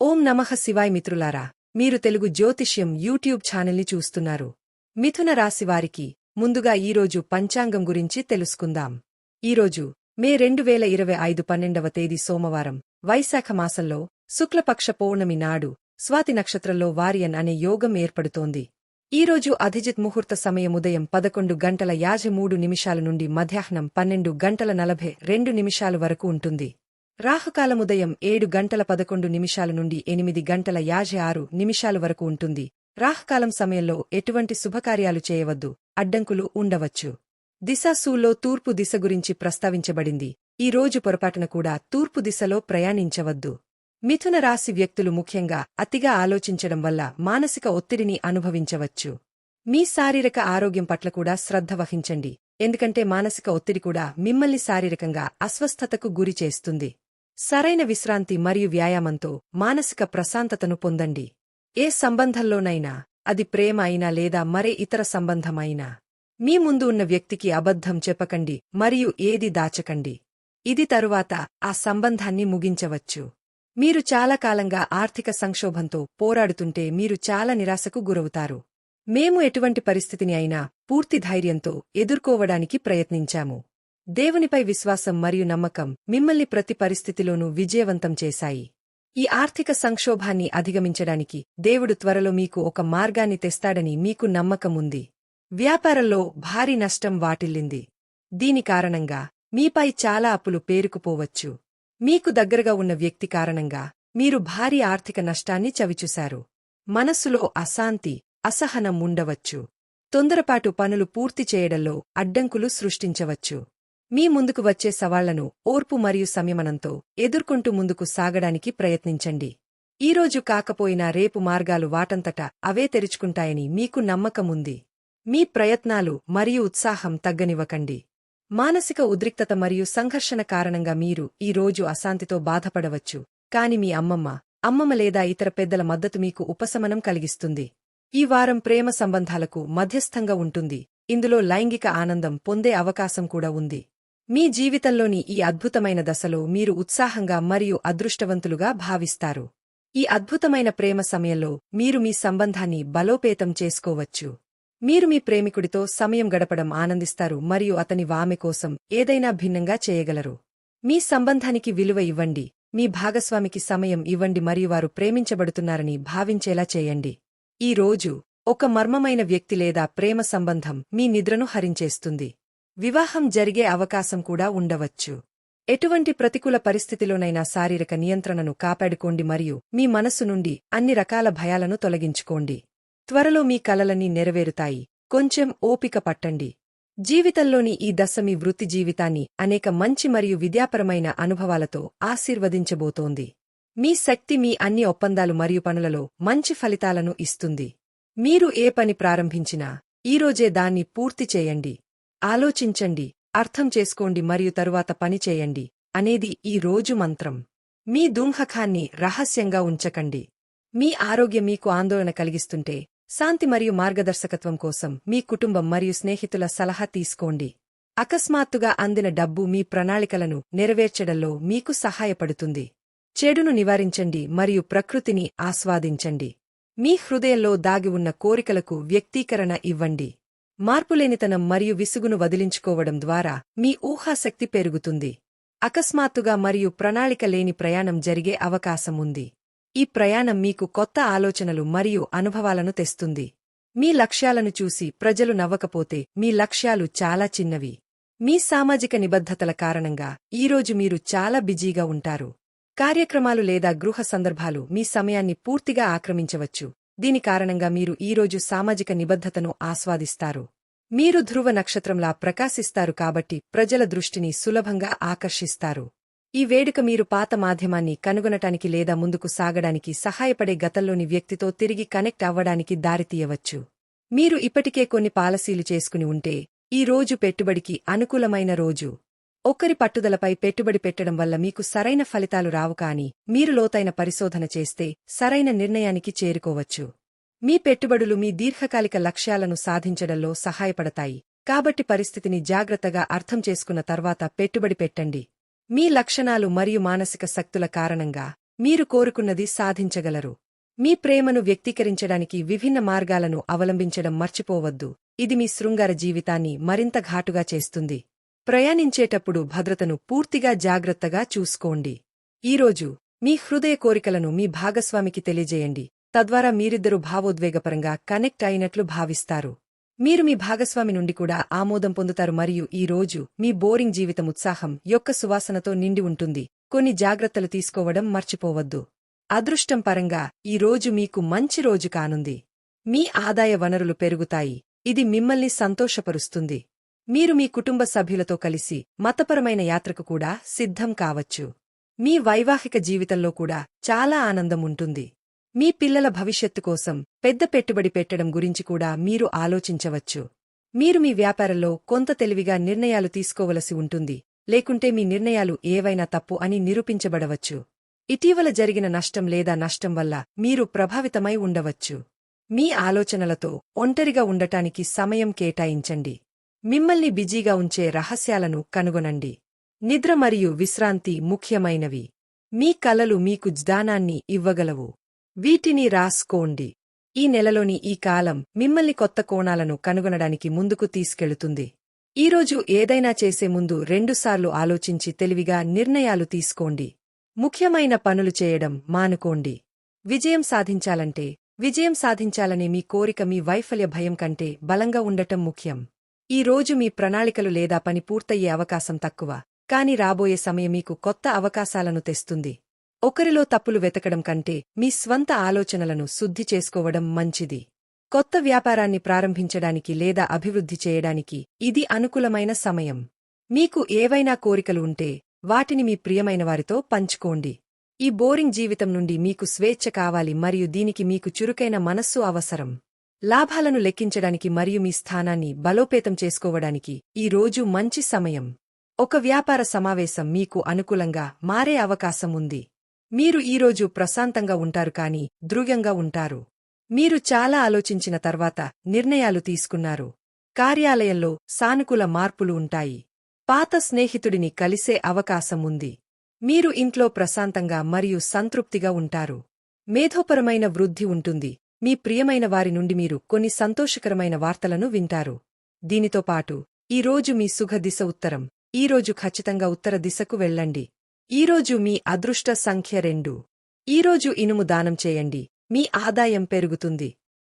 ఓం నమః శివాయ మిత్రులారా, మీరు తెలుగు జ్యోతిష్యం యూట్యూబ్ ఛానల్ని చూస్తున్నారు. మిథున రాశివారికి ముందుగా ఈరోజు పంచాంగం గురించి తెలుసుకుందాం. ఈరోజు మే 2025 12వ తేదీ సోమవారం, వైశాఖ మాసంలో శుక్లపక్ష పౌర్ణమి నాడు స్వాతి నక్షత్రంలో వారియన్ అనే యోగం ఏర్పడుతోంది. ఈరోజు అధిజిత్ ముహూర్త సమయం ఉదయం 11:53 నుండి మధ్యాహ్నం 12:42 వరకు ఉంటుంది. రాహుకాలం ఉదయం 7:11 నుండి 8:56 వరకు ఉంటుంది. రాహుకాలం సమయంలో ఎటువంటి శుభకార్యాలు చేయవద్దు, అడ్డంకులు ఉండవచ్చు. దిశాసూల్లో తూర్పు దిశ గురించి ప్రస్తావించబడింది. ఈ రోజు పొరపాటున కూడా తూర్పు దిశలో ప్రయాణించవద్దు. మిథున రాశి వ్యక్తులు ముఖ్యంగా అతిగా ఆలోచించడం వల్ల మానసిక ఒత్తిడిని అనుభవించవచ్చు. మీ శారీరక ఆరోగ్యం పట్ల కూడా శ్రద్ధ వహించండి, ఎందుకంటే మానసిక ఒత్తిడి కూడా మిమ్మల్ని శారీరకంగా అస్వస్థతకు గురి చేస్తుంది. సరైన విశ్రాంతి మరియు వ్యాయామంతో మానసిక ప్రశాంతతను పొందండి. ఏ సంబంధంలోనైనా, అది ప్రేమ అయినా లేదా మరే ఇతర సంబంధం అయినా, మీ ముందు ఉన్న వ్యక్తికి అబద్ధం చెప్పకండి మరియు ఏది దాచకండి. ఇది తరువాత ఆ సంబంధాన్ని ముగించవచ్చు. మీరు చాలా కాలంగా ఆర్థిక సంక్షోభంతో పోరాడుతుంటే మీరు చాలా నిరాశకు గురవుతారు. మేము ఎటువంటి పరిస్థితిని అయినా పూర్తి ధైర్యంతో ఎదుర్కోవడానికి ప్రయత్నించాము. దేవునిపై విశ్వాసం మరియు నమ్మకం మిమ్మల్ని ప్రతి పరిస్థితిలోనూ విజయవంతం చేశాయి. ఈ ఆర్థిక సంక్షోభాన్ని అధిగమించడానికి దేవుడు త్వరలో మీకు ఒక మార్గాన్ని తెస్తాడని మీకు నమ్మకముంది. వ్యాపారంలో భారీ నష్టం వాటిల్లింది. దీని కారణంగా మీపై చాలా అప్పులు పేరుకుపోవచ్చు. మీకు దగ్గరగా ఉన్న వ్యక్తి కారణంగా మీరు భారీ ఆర్థిక నష్టాన్ని చవిచూశారు. మనస్సులో అశాంతి, అసహనం ఉండవచ్చు. తొందరపాటు పనులు పూర్తి చేయడంలో అడ్డంకులు సృష్టించవచ్చు. మీ ముందుకు వచ్చే సవాళ్లను ఓర్పు మరియు సంయమనంతో ఎదుర్కొంటూ ముందుకు సాగడానికి ప్రయత్నించండి. ఈరోజు కాకపోయినా రేపు మార్గాలు వాటంతట అవే తెరుచుకుంటాయని మీకు నమ్మకముంది. మీ ప్రయత్నాలు మరియు ఉత్సాహం తగ్గనివ్వకండి. మానసిక ఉద్రిక్తత మరియు సంఘర్షణ కారణంగా మీరు ఈ రోజు అశాంతితో బాధపడవచ్చు, కాని మీ అమ్మమ్మ లేదా ఇతర పెద్దల మద్దతు మీకు ఉపశమనం కలిగిస్తుంది. ఈ వారం ప్రేమ సంబంధాలకు మధ్యస్థంగా ఉంటుంది. ఇందులో లైంగిక ఆనందం పొందే అవకాశం కూడా ఉంది. మీ జీవితంలోని ఈ అద్భుతమైన దశలో మీరు ఉత్సాహంగా మరియు అదృష్టవంతులుగా భావిస్తారు. ఈ అద్భుతమైన ప్రేమ సమయంలో మీరు మీ సంబంధాన్ని బలోపేతం చేసుకోవచ్చు. మీరు మీ ప్రేమికుడితో సమయం గడపడం ఆనందిస్తారు మరియు ఆమె కోసం ఏదైనా భిన్నంగా చేయగలరు. మీ సంబంధానికి విలువ ఇవ్వండి, మీ భాగస్వామికి సమయం ఇవ్వండి మరియు వారు ప్రేమించబడుతున్నారని భావించేలా చేయండి. ఈ రోజు ఒక మర్మమైన వ్యక్తి లేదా ప్రేమ సంబంధం మీ నిద్రను హరించేస్తుంది. వివాహం జరిగే అవకాశం కూడా ఉండవచ్చు. ఎటువంటి ప్రతికూల పరిస్థితిలోనైనా శారీరక నియంత్రణను కాపాడుకోండి మరియు మీ మనస్సు నుండి అన్ని రకాల భయాలను తొలగించుకోండి. త్వరలో మీ కలలన్నీ నెరవేరుతాయి. కొంచెం ఓపిక పట్టండి. జీవితంలోని ఈ దశ మీ వృత్తి జీవితాన్ని అనేక మంచి మరియు విద్యాపరమైన అనుభవాలతో ఆశీర్వదించబోతోంది. మీ శక్తి మీ అన్ని ఒప్పందాలు మరియు పనులలో మంచి ఫలితాలను ఇస్తుంది. మీరు ఏ పని ప్రారంభించినా ఈరోజే దాన్ని పూర్తి చేయండి. ఆలోచించండి, అర్థం చేసుకోండి మరియు తరువాత పనిచేయండి అనేది ఈ రోజు మంత్రం. మీ దుంహకాన్ని రహస్యంగా ఉంచకండి. మీ ఆరోగ్యం మీకు ఆందోళన కలిగిస్తుంటే శాంతి మరియు మార్గదర్శకత్వం కోసం మీ కుటుంబం మరియు స్నేహితుల సలహా తీసుకోండి. అకస్మాత్తుగా అందిన డబ్బు మీ ప్రణాళికలను నెరవేర్చడంలో మీకు సహాయపడుతుంది. చెడును నివారించండి మరియు ప్రకృతిని ఆస్వాదించండి. మీ హృదయంలో దాగి ఉన్న కోరికలకు వ్యక్తీకరణ ఇవ్వండి. మార్పులేనితనం మరియు విసుగును వదిలించుకోవడం ద్వారా మీ ఊహాశక్తి పెరుగుతుంది. అకస్మాత్తుగా మరియు ప్రణాళిక లేని ప్రయాణం జరిగే అవకాశముంది. ఈ ప్రయాణం మీకు కొత్త ఆలోచనలు మరియు అనుభవాలను తెస్తుంది. మీ లక్ష్యాలను చూసి ప్రజలు నవ్వకపోతే మీ లక్ష్యాలు చాలా చిన్నవి. మీ సామాజిక నిబద్ధతల కారణంగా ఈరోజు మీరు చాలా బిజీగా ఉంటారు. కార్యక్రమాలు లేదా గృహ సందర్భాలు మీ సమయాన్ని పూర్తిగా ఆక్రమించవచ్చు. దీని కారణంగా మీరు ఈరోజు సామాజిక నిబద్ధతను ఆస్వాదిస్తారు. మీరు ధ్రువ నక్షత్రంలా ప్రకాశిస్తారు కాబట్టి ప్రజల దృష్టిని సులభంగా ఆకర్షిస్తారు. ఈ వేడుక మీరు పాత మాధ్యమాన్ని కనుగొనటానికి లేదా ముందుకు సాగడానికి సహాయపడే గతంలోని వ్యక్తితో తిరిగి కనెక్ట్ అవ్వడానికి దారితీయవచ్చు. మీరు ఇప్పటికే కొన్ని పాలసీలు చేసుకుని ఉంటే ఈ రోజు పెట్టుబడికి అనుకూలమైన రోజు. ఒకరి పట్టుదలపై పెట్టుబడి పెట్టడం వల్ల మీకు సరైన ఫలితాలు రావు, కానీ మీరు లోతైన పరిశోధన చేస్తే సరైన నిర్ణయానికి చేరుకోవచ్చు. మీ పెట్టుబడులు మీ దీర్ఘకాలిక లక్ష్యాలను సాధించడంలో సహాయపడతాయి, కాబట్టి పరిస్థితిని జాగ్రత్తగా అర్థం చేసుకున్న తర్వాత పెట్టుబడి పెట్టండి. మీ లక్షణాలు మరియు మానసిక శక్తుల కారణంగా మీరు కోరుకున్నది సాధించగలరు. మీ ప్రేమను వ్యక్తీకరించడానికి విభిన్న మార్గాలను అవలంబించడం మర్చిపోవద్దు. ఇది మీ శృంగార జీవితాన్ని మరింత ఘాటుగా చేస్తుంది. ప్రయాణించేటప్పుడు భద్రతను పూర్తిగా జాగ్రత్తగా చూసుకోండి. ఈరోజు మీ హృదయ కోరికలను మీ భాగస్వామికి తెలియజేయండి. తద్వారా మీరిద్దరూ భావోద్వేగపరంగా కనెక్ట్ అయినట్లు భావిస్తారు. మీరు మీ భాగస్వామి నుండి కూడా ఆమోదం పొందుతారు మరియు ఈ రోజు మీ బోరింగ్ జీవితం ఉత్సాహం యొక్క సువాసనతో నిండి ఉంటుంది. కొన్ని జాగ్రత్తలు తీసుకోవడం మర్చిపోవద్దు. అదృష్టం పరంగా ఈ రోజు మీకు మంచి రోజు కానుంది. మీ ఆదాయ వనరులు పెరుగుతాయి. ఇది మిమ్మల్ని సంతోషపరుస్తుంది. మీరు మీ కుటుంబ సభ్యులతో కలిసి మతపరమైన యాత్రకు కూడా సిద్ధం కావచ్చు. మీ వైవాహిక జీవితంలో కూడా చాలా ఆనందం ఉంటుంది. మీ పిల్లల భవిష్యత్తు కోసం పెద్ద పెట్టుబడి పెట్టడం గురించి కూడా మీరు ఆలోచించవచ్చు. మీరు మీ వ్యాపారంలో కొంత తెలివిగా నిర్ణయాలు తీసుకోవలసి ఉంటుంది, లేకుంటే మీ నిర్ణయాలు ఏవైనా తప్పు అని నిరూపించబడవచ్చు. ఇటీవల జరిగిన నష్టం లేదా నష్టం వల్ల మీరు ప్రభావితమై ఉండవచ్చు. మీ ఆలోచనలతో ఒంటరిగా ఉండటానికి సమయం కేటాయించండి. మిమ్మల్ని బిజీగా ఉంచే రహస్యాలను కనుగొనండి. నిద్ర మరియు విశ్రాంతి ముఖ్యమైనవి. మీ కలలు మీకు జ్ఞానాన్ని ఇవ్వగలవు. వీటిని రాసుకోండి. ఈ నెలలోని ఈ కాలం మిమ్మల్ని కొత్త కోణాలను కనుగొనడానికి ముందుకు తీసుకెళుతుంది. ఈరోజు ఏదైనా చేసే ముందు రెండుసార్లు ఆలోచించి తెలివిగా నిర్ణయాలు తీసుకోండి. ముఖ్యమైన పనులు చేయడం మానుకోండి. విజయం సాధించాలనే మీ కోరిక మీ వైఫల్య భయం కంటే బలంగా ఉండటం ముఖ్యం. ఈ రోజు మీ ప్రణాళికలు లేదా పని పూర్తయ్యే అవకాశం తక్కువ, కాని రాబోయే సమయం మీకు కొత్త అవకాశాలను తెస్తుంది. ఒకరిలో తప్పులు వెతకడం కంటే మీ స్వంత ఆలోచనలను శుద్ధి చేసుకోవడం మంచిది. కొత్త వ్యాపారాన్ని ప్రారంభించడానికి లేదా అభివృద్ధి చేయడానికి ఇది అనుకూలమైన సమయం. మీకు ఏవైనా కోరికలు ఉంటే వాటిని మీ ప్రియమైన వారితో పంచుకోండి. ఈ బోరింగ్ జీవితం నుండి మీకు స్వేచ్ఛ కావాలి మరియు దీనికి మీకు చురుకైన మనస్సు అవసరం. లాభాలను లెక్కించడానికి మరియు మీ స్థానాన్ని బలోపేతం చేసుకోవడానికి ఈ రోజు మంచి సమయం. ఒక వ్యాపార సమావేశం మీకు అనుకూలంగా మారే అవకాశం ఉంది. మీరు ఈరోజు ప్రశాంతంగా ఉంటారు కానీ దృఢంగా ఉంటారు. మీరు చాలా ఆలోచించిన తర్వాత నిర్ణయాలు తీసుకున్నారు. కార్యాలయంలో సానుకూల మార్పులు ఉంటాయి. పాత స్నేహితుడిని కలిసే అవకాశం ఉంది. మీరు ఇంట్లో ప్రశాంతంగా మరియు సంతృప్తిగా ఉంటారు. మేధోపరమైన వృద్ధి ఉంటుంది. మీ ప్రియమైన వారి నుండి మీరు కొన్ని సంతోషకరమైన వార్తలను వింటారు. దీనితో పాటు ఈరోజు మీ సుఖ దిశ ఉత్తరం. ఈరోజు ఖచ్చితంగా ఉత్తర దిశకు వెళ్ళండి. ఈరోజు మీ అదృష్ట సంఖ్య 2. ఈరోజు ఇనుము దానం చేయండి. మీ ఆదాయం పెరుగుతుంది.